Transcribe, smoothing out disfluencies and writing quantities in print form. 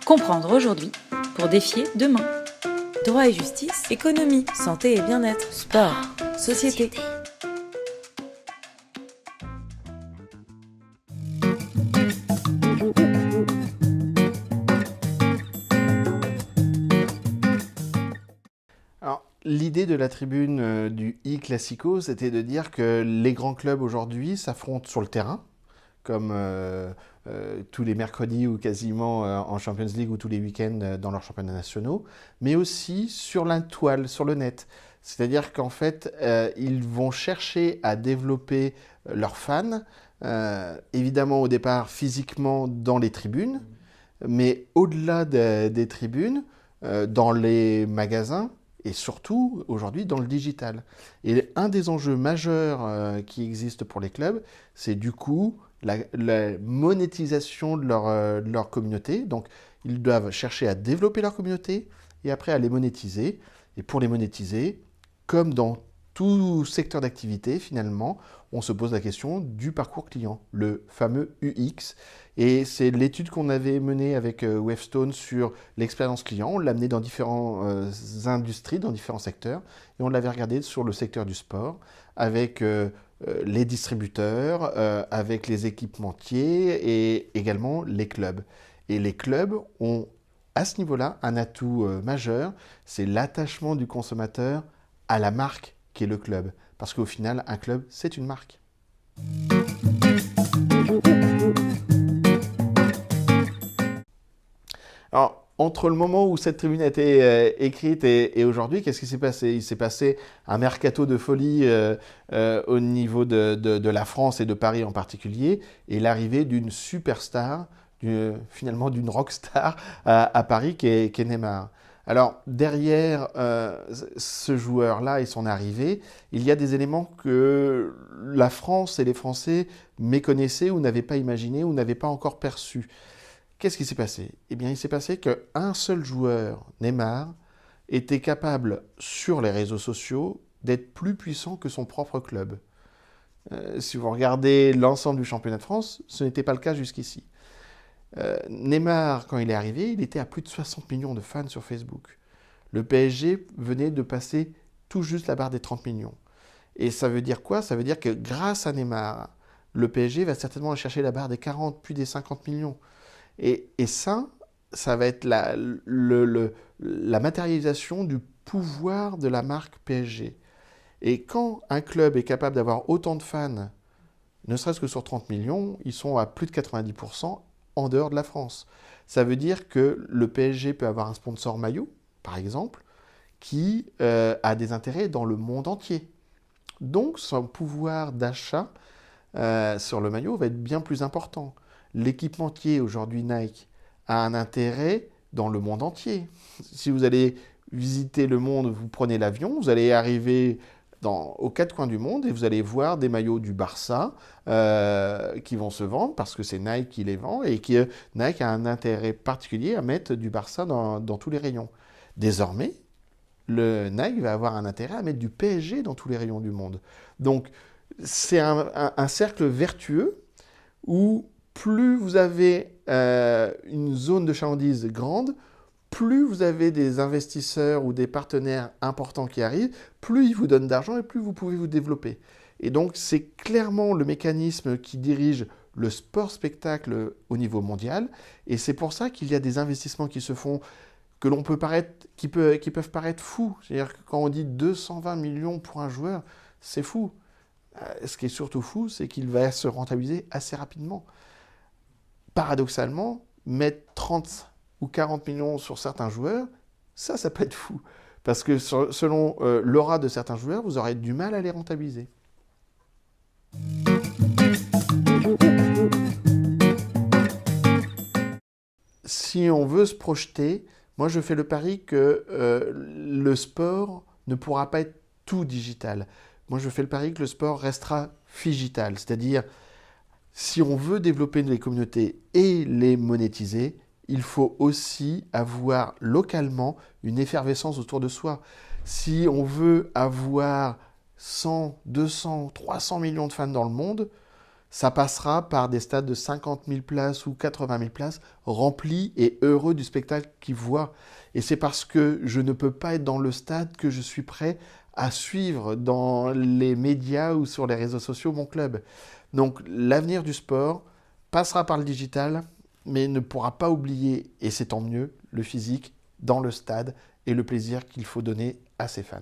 Comprendre aujourd'hui pour défier demain. Droit et justice, économie, santé et bien-être, sport, société. Alors, l'idée de la tribune du I-Classico, c'était de dire que les grands clubs aujourd'hui s'affrontent sur le terrain, comme tous les mercredis ou quasiment en Champions League ou tous les week-ends dans leurs championnats nationaux, mais aussi sur la toile, sur le net. C'est-à-dire qu'en fait, ils vont chercher à développer leurs fans, évidemment au départ physiquement dans les tribunes, mais au-delà des tribunes, dans les magasins, et surtout aujourd'hui dans le digital. Et un des enjeux majeurs qui existent pour les clubs, c'est du coup la monétisation de leur communauté. Donc ils doivent chercher à développer leur communauté et après à les monétiser. Et pour les monétiser, comme dans tout secteur d'activité, finalement, on se pose la question du parcours client, le fameux UX. Et c'est l'étude qu'on avait menée avec Wavestone sur l'expérience client. On l'a menée dans différentes industries, dans différents secteurs. Et on l'avait regardé sur le secteur du sport, avec les distributeurs, avec les équipementiers et également les clubs. Et les clubs ont, à ce niveau-là, un atout majeur, c'est l'attachement du consommateur à la marque qui est le club. Parce qu'au final, un club, c'est une marque. Alors, entre le moment où cette tribune a été écrite et aujourd'hui, qu'est-ce qui s'est passé? Il s'est passé un mercato de folie au niveau de la France et de Paris en particulier, et l'arrivée d'une superstar, finalement d'une rockstar à Paris qui est Neymar. Alors, derrière ce joueur-là et son arrivée, il y a des éléments que la France et les Français méconnaissaient ou n'avaient pas imaginé ou n'avaient pas encore perçus. Qu'est-ce qui s'est passé? Eh bien, il s'est passé qu'un seul joueur, Neymar, était capable, sur les réseaux sociaux, d'être plus puissant que son propre club. Si vous regardez l'ensemble du championnat de France, ce n'était pas le cas jusqu'ici. Neymar, quand il est arrivé, il était à plus de 60 millions de fans sur Facebook. Le PSG venait de passer tout juste la barre des 30 millions. Et ça veut dire quoi? Ça veut dire que grâce à Neymar, le PSG va certainement aller chercher la barre des 40 puis des 50 millions. Et ça va être la matérialisation du pouvoir de la marque PSG. Et quand un club est capable d'avoir autant de fans, ne serait-ce que sur 30 millions, ils sont à plus de 90% en dehors de la France. Ça veut dire que le PSG peut avoir un sponsor maillot, par exemple, qui a des intérêts dans le monde entier. Donc son pouvoir d'achat sur le maillot va être bien plus important. L'équipementier, aujourd'hui Nike, a un intérêt dans le monde entier. Si vous allez visiter le monde, vous prenez l'avion, vous allez arriver aux quatre coins du monde et vous allez voir des maillots du Barça qui vont se vendre parce que c'est Nike qui les vend et que Nike a un intérêt particulier à mettre du Barça dans tous les rayons. Désormais, le Nike va avoir un intérêt à mettre du PSG dans tous les rayons du monde. Donc, c'est un cercle vertueux où plus vous avez une zone de chalandise grande, plus vous avez des investisseurs ou des partenaires importants qui arrivent, plus ils vous donnent d'argent et plus vous pouvez vous développer. Et donc, c'est clairement le mécanisme qui dirige le sport-spectacle au niveau mondial. Et c'est pour ça qu'il y a des investissements qui se font, qui peuvent paraître fous. C'est-à-dire que quand on dit 220 millions pour un joueur, c'est fou. Ce qui est surtout fou, c'est qu'il va se rentabiliser assez rapidement. Paradoxalement, mettre 30 ou 40 millions sur certains joueurs, ça peut être fou. Parce que selon l'aura de certains joueurs, vous aurez du mal à les rentabiliser. Si on veut se projeter, moi je fais le pari que le sport ne pourra pas être tout digital. Moi je fais le pari que le sport restera figital, c'est-à-dire si on veut développer les communautés et les monétiser, il faut aussi avoir localement une effervescence autour de soi. Si on veut avoir 100, 200, 300 millions de fans dans le monde, Ça passera par des stades de 50 000 places ou 80 000 places, remplis et heureux du spectacle qu'ils voient. Et c'est parce que je ne peux pas être dans le stade que je suis prêt à suivre dans les médias ou sur les réseaux sociaux mon club. Donc l'avenir du sport passera par le digital, mais ne pourra pas oublier, et c'est tant mieux, le physique dans le stade et le plaisir qu'il faut donner à ses fans.